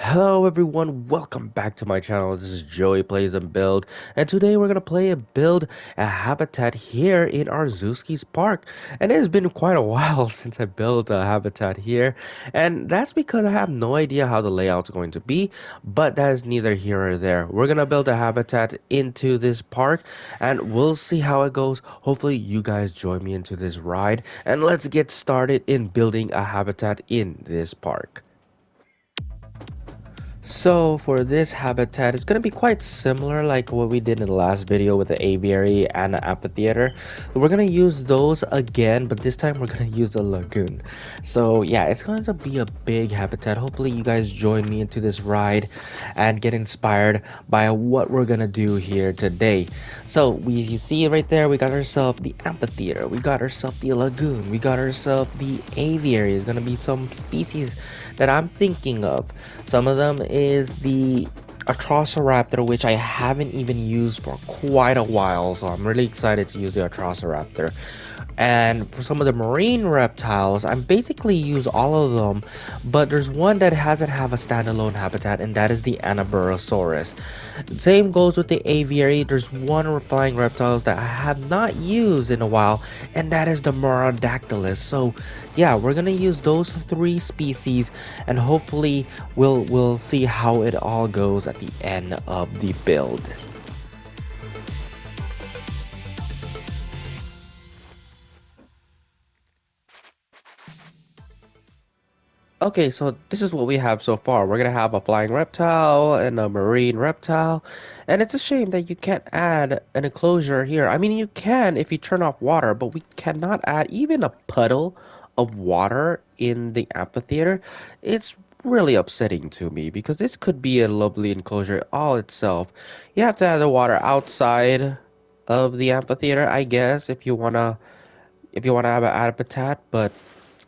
Hello everyone, welcome back to my channel. This is Joey Plays and Build, and today we're gonna play and build a habitat here in our Zooski's park. And it has been quite a while since I built a habitat here, and that's because I have no idea how the layout's going to be, but that is neither here or there. We're gonna build a habitat into this park, and we'll see how it goes. Hopefully you guys join me into this ride, and let's get started in building a habitat in this park. So for this habitat, it's going to be quite similar like what we did in the last video with the aviary and the amphitheater. We're going to use those again, but this time we're going to use a lagoon. So yeah, it's going to be a big habitat. Hopefully you guys join me into this ride and get inspired by what we're going to do here today. So you see right there, we got ourselves the amphitheater, we got ourselves the lagoon, we got ourselves the aviary. There's going to be some species that I'm thinking of. Some of them is the Atrossoraptor, which I haven't even used for quite a while, so I'm really excited to use the Atrossoraptor. And for some of the marine reptiles, I'm basically use all of them, but there's one that hasn't have a standalone habitat, and that is the Attenboroughsaurus. Same goes with the aviary. There's one flying reptiles that I have not used in a while, and that is the Maaradactylus. So yeah, we're gonna use those three species, and hopefully we'll see how it all goes at the end of the build. Okay, so this is what we have so far. We're gonna have a flying reptile and a marine reptile, and it's a shame that you can't add an enclosure here. I mean, you can if you turn off water, but we cannot add even a puddle of water in the amphitheater. It's really upsetting to me because this could be a lovely enclosure all itself. You have to add the water outside of the amphitheater, I guess, if you wanna have an habitat, but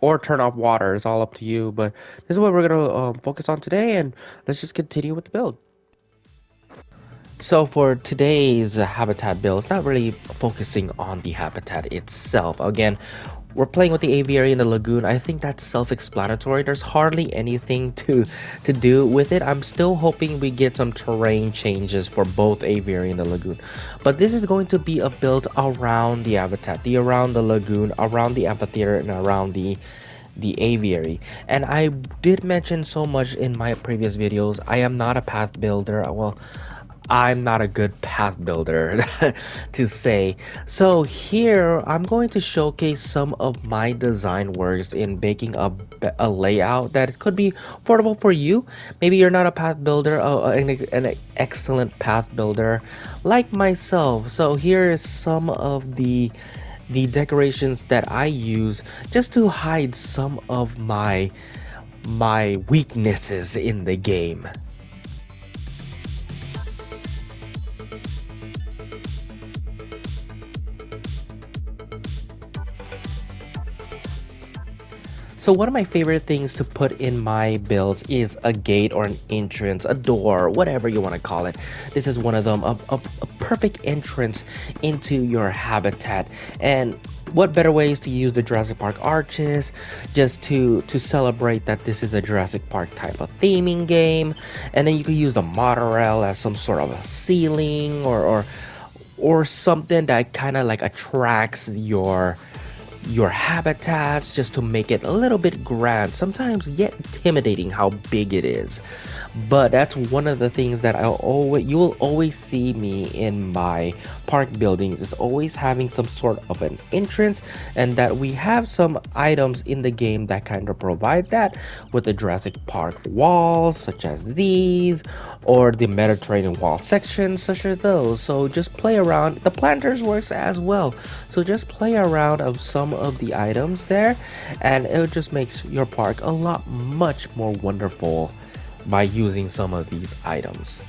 or turn off water. It's all up to you. But this is what we're gonna focus on today, and let's just continue with the build. So for today's habitat build, it's not really focusing on the habitat itself. Again, we're playing with the aviary and the lagoon. I think that's self-explanatory. There's hardly anything to do with it. I'm still hoping we get some terrain changes for both aviary and the lagoon. But this is going to be a build around the habitat, around the lagoon, around the amphitheater, and around the aviary. And I did mention so much in my previous videos, I am not a path builder. Well, I'm not a good path builder to say. So here I'm going to showcase some of my design works in making a layout that could be affordable for you. Maybe you're not a path builder, an excellent path builder like myself. So here is some of the decorations that I use just to hide some of my weaknesses in the game. So one of my favorite things to put in my builds is a gate or an entrance, a door, whatever you want to call it. This is one of them, a perfect entrance into your habitat. And what better ways to use the Jurassic Park arches just to celebrate that this is a Jurassic Park type of theming game. And then you could use the monorail as some sort of a ceiling or something that kind of like attracts your habitats just to make it a little bit grand, sometimes yet intimidating how big it is. But that's one of the things that you will always see me in my park buildings. It's always having some sort of an entrance, and that we have some items in the game that kind of provide that, with the Jurassic Park walls such as these, or the Mediterranean wall sections such as those. So just play around. The planters works as well, so just play around of some of the items there, and it just makes your park a lot much more wonderful by using some of these items.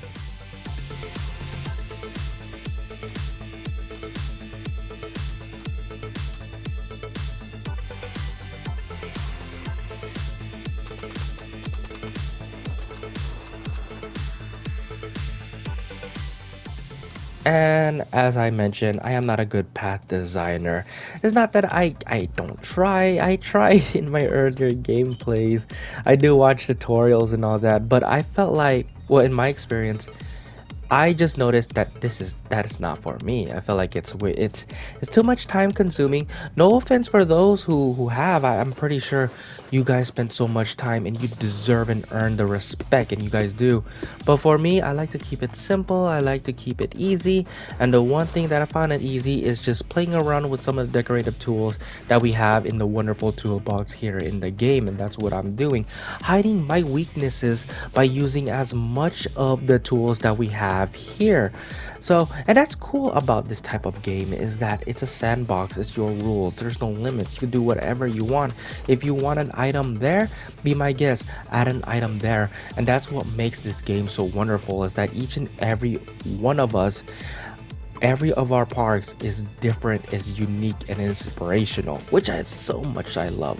And as I mentioned, I am not a good path designer. It's not that I don't try. I try in my earlier gameplays. I do watch tutorials and all that, but I felt like, well, in my experience, I just noticed that that is not for me. I feel like it's too much time consuming. No offense for those who have. I'm pretty sure you guys spend so much time and you deserve and earn the respect, and you guys do. But for me, I like to keep it simple. I like to keep it easy. And the one thing that I found it easy is just playing around with some of the decorative tools that we have in the wonderful toolbox here in the game, and that's what I'm doing. Hiding my weaknesses by using as much of the tools that we have here. So, and that's cool about this type of game is that it's a sandbox, it's your rules, there's no limits, you can do whatever you want. If you want an item there, be my guest, add an item there. And that's what makes this game so wonderful, is that each and every one of us, every of our parks is different, is unique and inspirational, which is so much I love.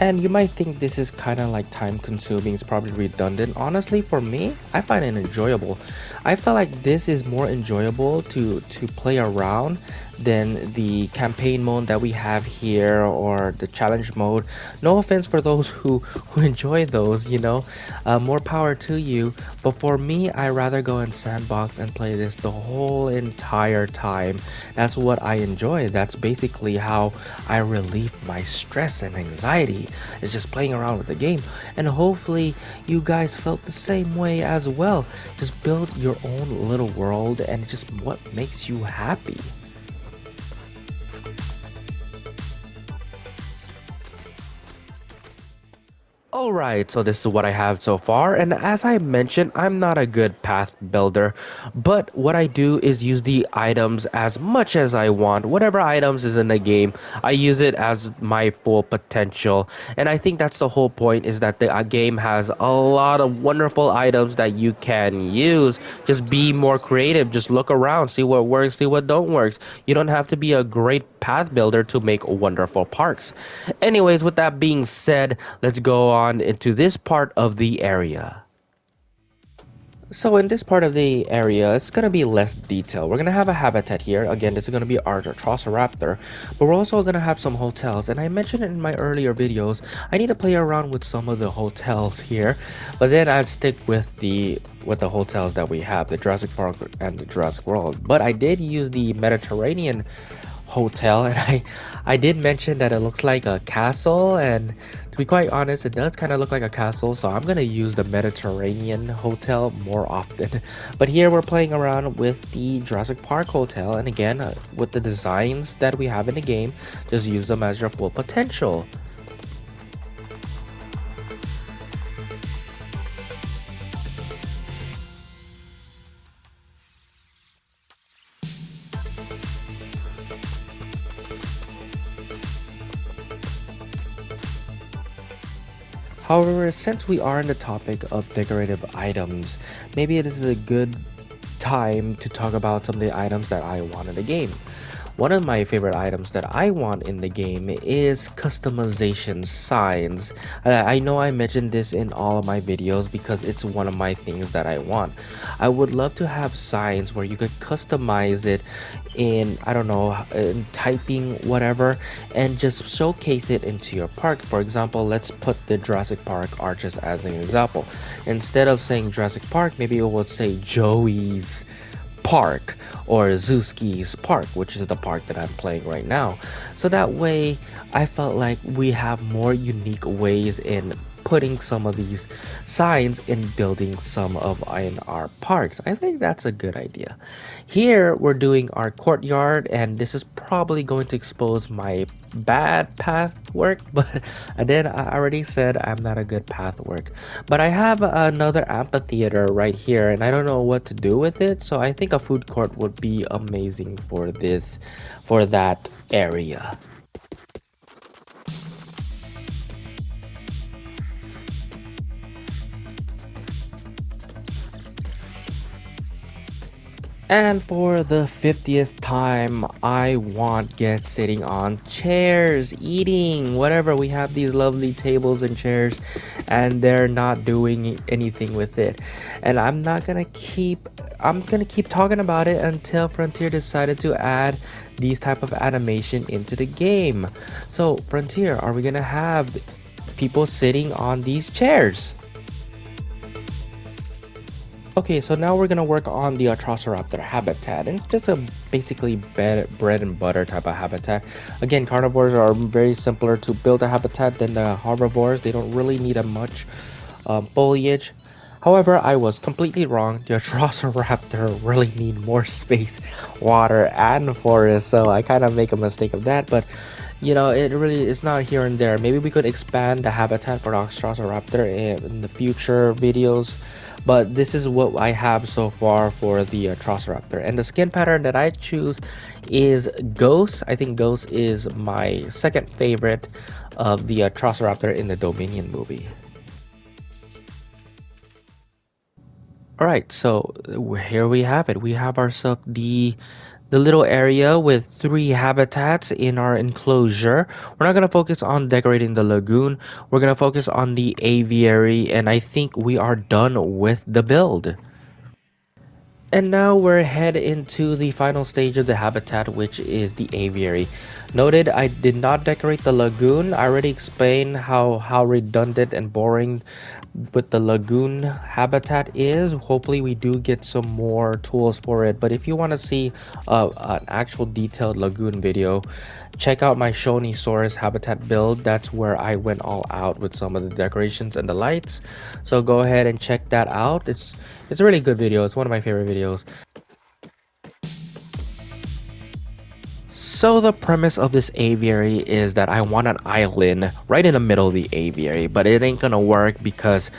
And you might think this is kind of like time consuming, it's probably redundant. Honestly, for me, I find it enjoyable. I feel like this is more enjoyable to play around than the campaign mode that we have here or the challenge mode. No offense for those who enjoy those, more power to you. But for me, I rather go in sandbox and play this the whole entire time. That's what I enjoy. That's basically how I relieve my stress and anxiety. It's just playing around with the game. And hopefully you guys felt the same way as well. Just build your own little world and just what makes you happy. Alright, so this is what I have so far, and as I mentioned, I'm not a good path builder, but what I do is use the items as much as I want. Whatever items is in the game, I use it as my full potential, and I think that's the whole point, is that the game has a lot of wonderful items that you can use. Just be more creative, just look around, see what works, see what don't works. You don't have to be a great path builder to make wonderful parks. Anyways, with that being said, let's go on into this part of the area. So in this part of the area, it's going to be less detail. We're going to have a habitat here. Again, this is going to be our Atrossoraptor, but we're also going to have some hotels. And I mentioned it in my earlier videos, I need to play around with some of the hotels here, but then I'd stick with the hotels that we have, the Jurassic Park and the Jurassic World. But I did use the Mediterranean hotel, and I did mention that it looks like a castle, and to be quite honest, it does kind of look like a castle, so I'm gonna use the Mediterranean hotel more often. But here we're playing around with the Jurassic Park hotel, and again, with the designs that we have in the game, just use them as your full potential. However, since we are on the topic of decorative items, maybe this is a good time to talk about some of the items that I want in the game. One of my favorite items that I want in the game is customization signs. I know I mentioned this in all of my videos because it's one of my things that I want. I would love to have signs where you could customize it in, I don't know, in typing whatever, and just showcase it into your park. For example, let's put the Jurassic Park arches as an example. Instead of saying Jurassic Park, maybe it would say Joey's Park or Zooski's Park, which is the park that I'm playing right now. So that way I felt like we have more unique ways in putting some of these signs in building some of in our parks. I think that's a good idea. Here we're doing our courtyard, and this is probably going to expose my bad path work, but I already said I'm not a good path work. But I have another amphitheater right here, and I don't know what to do with it, so I think a food court would be amazing for that area. And for the 50th time, I want guests sitting on chairs, eating, whatever. We have these lovely tables and chairs, and they're not doing anything with it. And I'm gonna keep talking about it until Frontier decided to add these type of animation into the game. So, Frontier, are we gonna have people sitting on these chairs? Okay, so now we're gonna work on the Atrossoraptor habitat, and it's just a basically bread and butter type of habitat. Again, carnivores are very simpler to build a habitat than the herbivores. They don't really need a much foliage. However, I was completely wrong. The Atrossoraptor really need more space, water, and forest. So I kind of make a mistake of that, but you know, it really is not here and there. Maybe we could expand the habitat for the Atrossoraptor in the future videos, but this is what I have so far for the Atrossoraptor. And the skin pattern that I choose is Ghost. I think Ghost is my second favorite of the Atrossoraptor in the Dominion movie. All right, so here we have it. We have ourselves the little area with three habitats in our enclosure. We're not going to focus on decorating the lagoon. We're going to focus on the aviary, and I think we are done with the build. And now we're head into the final stage of the habitat, which is the aviary. Noted, I did not decorate the lagoon. I already explained how redundant and boring with the lagoon habitat is. Hopefully we do get some more tools for it, but if you want to see an actual detailed lagoon video, check out my Shonisaurus habitat build. That's where I went all out with some of the decorations and the lights, so go ahead and check that out. It's a really good video. It's one of my favorite videos. So the premise of this aviary is that I want an island right in the middle of the aviary, but it ain't gonna work because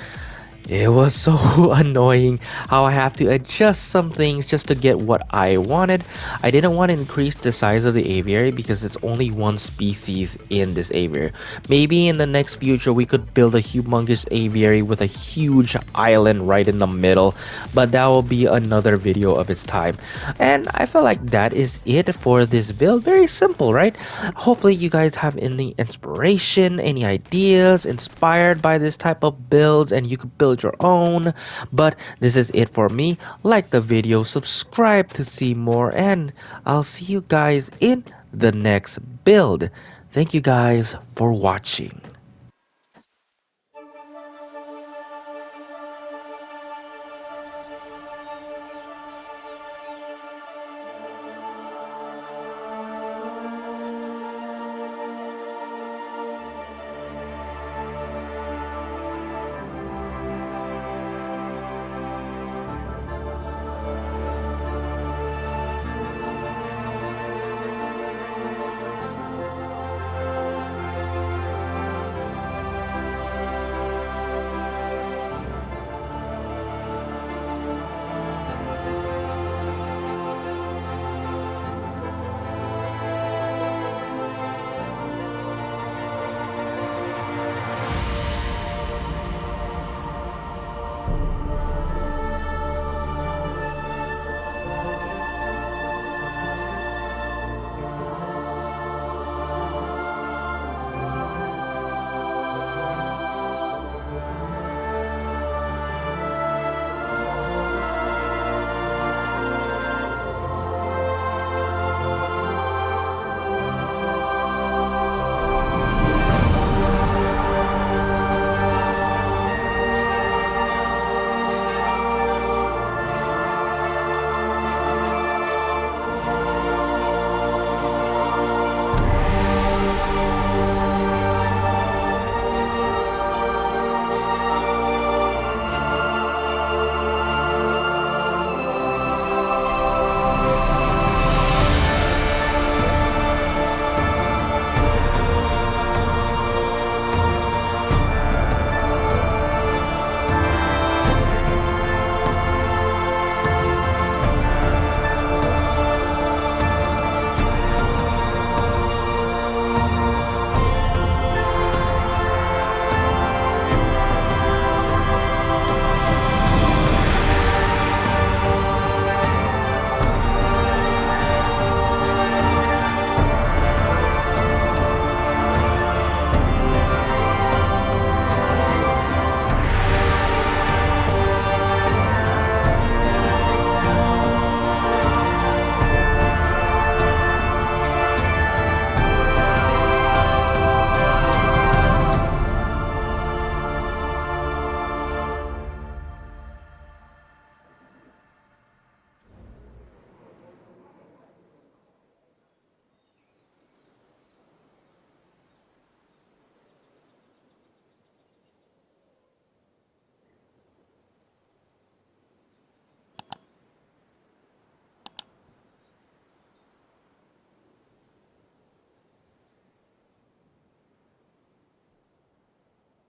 it was so annoying how I have to adjust some things just to get what I wanted. I didn't want to increase the size of the aviary because it's only one species in this aviary. Maybe in the next future we could build a humongous aviary with a huge island right in the middle, but that will be another video of its time. And I feel like that is it for this build. Very simple, right? Hopefully you guys have any inspiration, any ideas inspired by this type of builds, and you could build your own. But this is it for me. Like the video, subscribe to see more, and I'll see you guys in the next build. Thank you guys for watching.